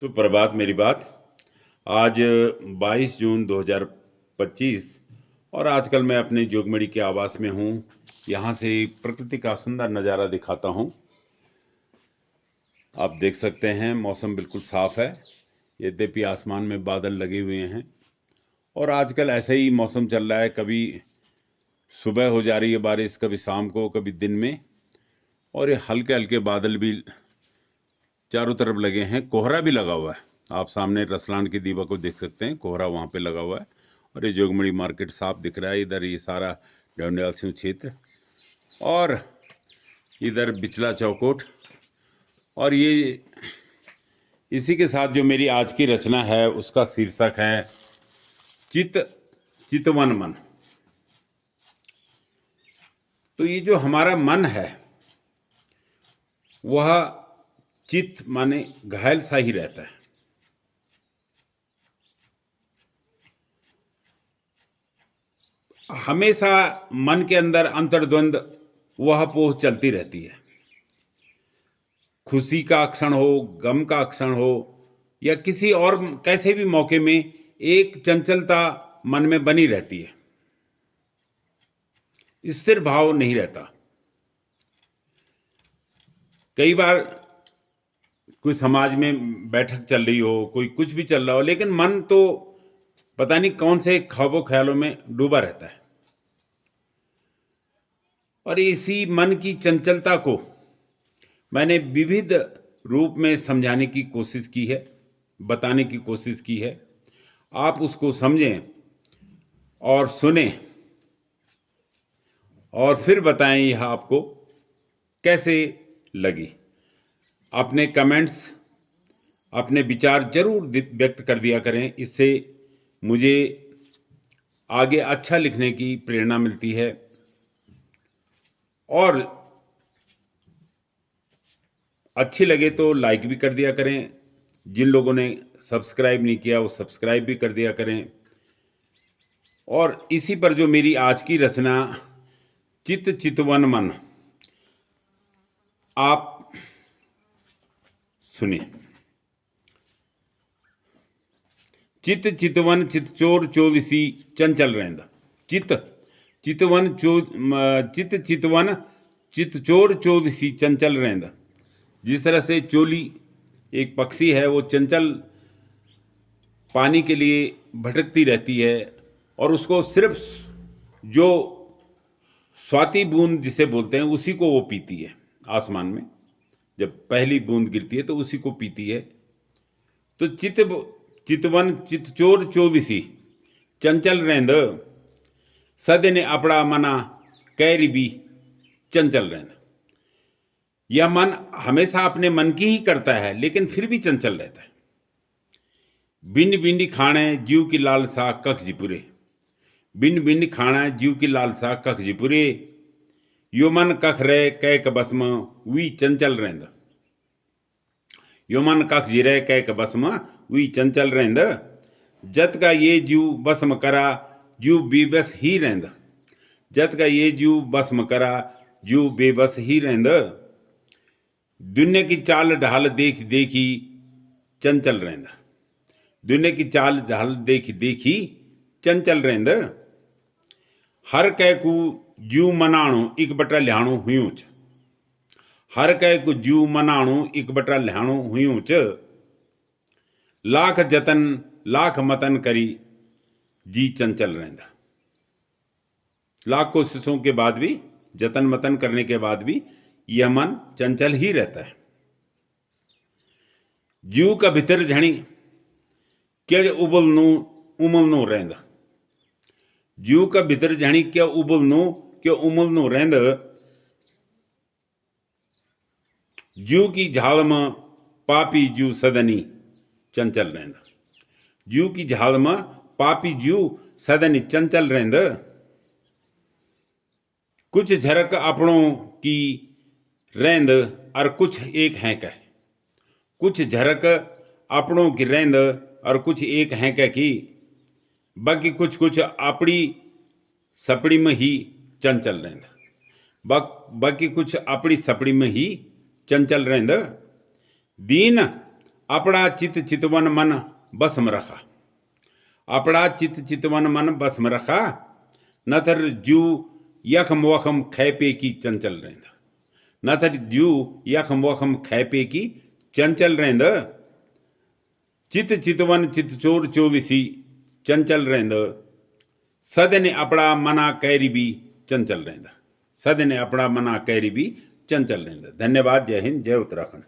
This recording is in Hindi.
सुप्रभात। मेरी बात आज 22 जून 2025 और आजकल मैं अपने जोगमड़ी के आवास में हूँ। यहाँ से प्रकृति का सुंदर नज़ारा दिखाता हूँ। आप देख सकते हैं मौसम बिल्कुल साफ है, यद्यपि आसमान में बादल लगे हुए हैं और आजकल ऐसे ही मौसम चल रहा है। कभी सुबह हो जा रही है बारिश, कभी शाम को, कभी दिन में, और ये हल्के हल्के बादल भी चारों तरफ लगे हैं। कोहरा भी लगा हुआ है। आप सामने रसलान की दीवा को देख सकते हैं, कोहरा वहाँ पे लगा हुआ है और ये जोगमड़ी मार्केट साफ दिख रहा है। इधर ये सारा डंडियाल सिंह क्षेत्र और इधर बिचला चौकोट, और ये इसी के साथ जो मेरी आज की रचना है उसका शीर्षक है चितवन मन। तो ये जो हमारा मन है वह चित्त माने घायल सा ही रहता है। हमेशा मन के अंदर अंतर्द्वंद वह पोह चलती रहती है। खुशी का क्षण हो, गम का क्षण हो, या किसी और कैसे भी मौके में एक चंचलता मन में बनी रहती है। स्थिर भाव नहीं रहता। कई बार कोई समाज में बैठक चल रही हो, कोई कुछ भी चल रहा हो, लेकिन मन तो पता नहीं कौन से ख्वाबों ख्यालों में डूबा रहता है। और इसी मन की चंचलता को मैंने विविध रूप में समझाने की कोशिश की है, बताने की कोशिश की है। आप उसको समझें और सुनें और फिर बताएं यह आपको कैसे लगी। अपने कमेंट्स, अपने विचार जरूर व्यक्त कर दिया करें। इससे मुझे आगे अच्छा लिखने की प्रेरणा मिलती है। और अच्छी लगे तो लाइक भी कर दिया करें। जिन लोगों ने सब्सक्राइब नहीं किया वो सब्सक्राइब भी कर दिया करें। और इसी पर जो मेरी आज की रचना चितवन मन, आप सुनिए। चितवन चितचोर चौदिसी चंचल रेंद। चितवन चितचोर चौदिसी चंचल रेंद। जिस तरह से चोली एक पक्षी है, वो चंचल पानी के लिए भटकती रहती है और उसको सिर्फ जो स्वाति बूंद जिसे बोलते हैं उसी को वो पीती है। आसमान में जब पहली बूंद गिरती है तो उसी को पीती है। तो चितवन चितचोर चौदिसी चंचल रेंद, सदने अपड़ा मना कैरी भी चंचल रेंद। यह मन हमेशा अपने मन की ही करता है, लेकिन फिर भी चंचल रहता है। बिंड बिंडी खाणे जीव की लालसा कख जिपुरे। बिंड बिंड खाणा जीव की लालसा कख जिपुरे। यो मन कख रे कैक बसम वी चंचल रेंद। यो मन कख जिरे कैक बसम वी चंचल रेंद। जत का ये जीव बसम करा जीव बेबस ही रेंद। जत का ये जीव बसम करा जीव बेबस ही रेंद। दुनिया की चाल ढाल देख देखी चंचल रेंद। दुनिया की चाल ढाल देख देखी चंचल रेंद। हर कै को जीव मनाणु एक बटा लिहाणु हुयूं च। हर कै को जीव मनाणु एक बटा लिहाणु हुयूं च। लाख जतन लाख मतन करी जी चंचल रेंद। लाख कोशिशों के बाद भी, जतन मतन करने के बाद भी यह मन चंचल ही रहता है। जीव का भीतर झणी क्या उमलनो रेंद। जीव का भीतर झणी क्या उमलनो रेंद। जीव की झाल में पापी जीव सदनी चंचल रेंद। जीव की झाल में पापी जीव सदनी चंचल रेंद। कुछ झरक अपनों की रेंद और कुछ एक हैं कह। कुछ झरक अपनों की रेंद और कुछ एक हैं कह की। बाकी कुछ कुछ अपनी सपड़ी में ही चंचल रेंद। बाकी कुछ अपनी सपड़ी में ही चंचल रेंद। दीन अपना चित चितवन मन बसम रखा। अपना चित चितवन मन बसम रखा, नथर जू यखम वखम खैपे की चंचल रहंदा। नथर जू यखम वखम खैपे की चंचल रहंदा। चित चितवन चित चोर चोदिसी चंचल रहंदा। सदने अपना मना कैरी भी चंचल रहंदा। सदने अपना मना कैरी भी चंचल रहंदा। धन्यवाद। जय हिंद, जय उत्तराखंड।